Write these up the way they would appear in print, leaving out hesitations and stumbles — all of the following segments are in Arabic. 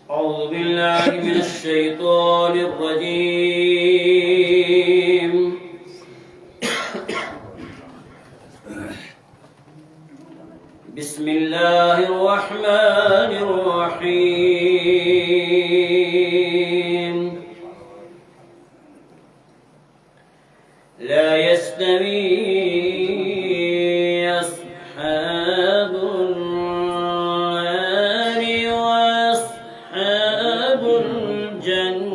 أعوذ بالله من الشيطان الرجيم. بسم الله الرحمن الرحيم. لا يستوي أصحاب النار وأصحاب الجنة.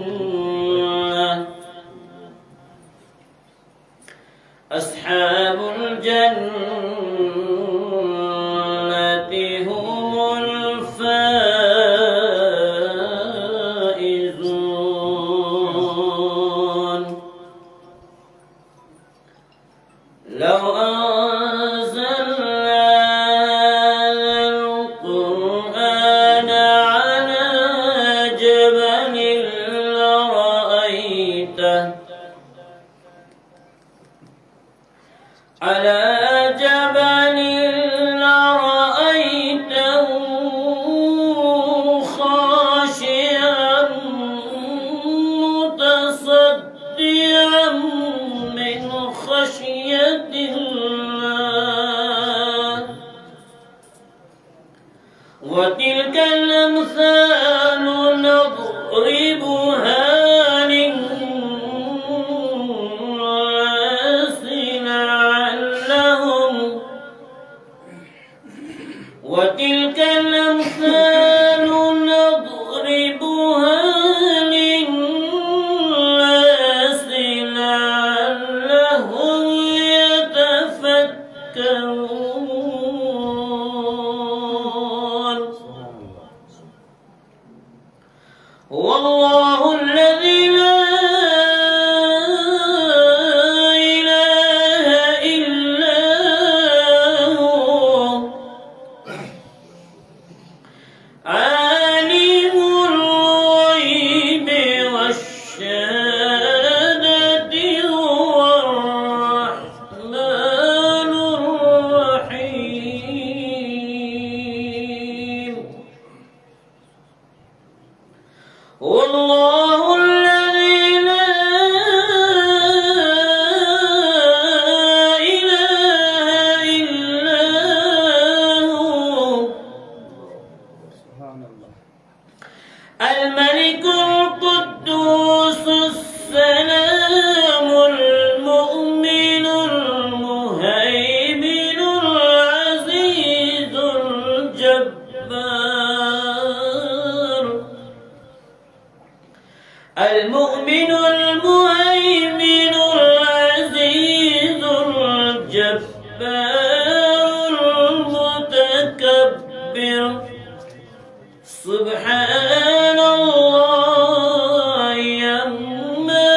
أصحاب الجنة هم الفائزون. لو أنزلنا القرآن على جبل لرأيته خاشعا متصدعا من خشية الله. وتلك الأمثال نضربها للناس لعلهم وتلك الأمثال نضربها للناس لعلهم يتفكرون. والله الذي لا إله إلا هو عالم الغيب والشهادة هو الرحمن الرحيم. والله الذي لا إله إلا هو الملك القدوس السلام المؤمن المهيمن العزيز الجبار. المؤمن المهيمن العزيز الجبار المتكبر. سبحان الله عما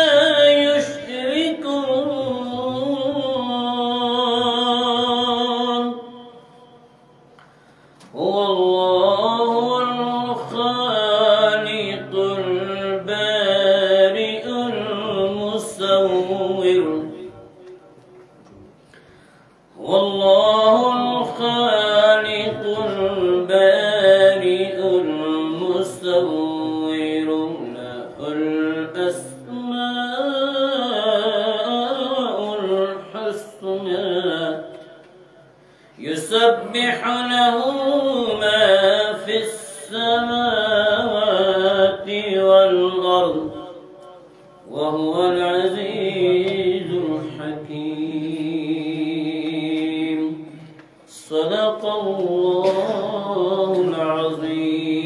يشركون. هو الله الخالق البارئ المصور. والله الخالق البارئ المصور له الأسماء الحسنى. يسبح له ما في السماوات والأرض وهو العزيز الحكيم. صدق الله العظيم.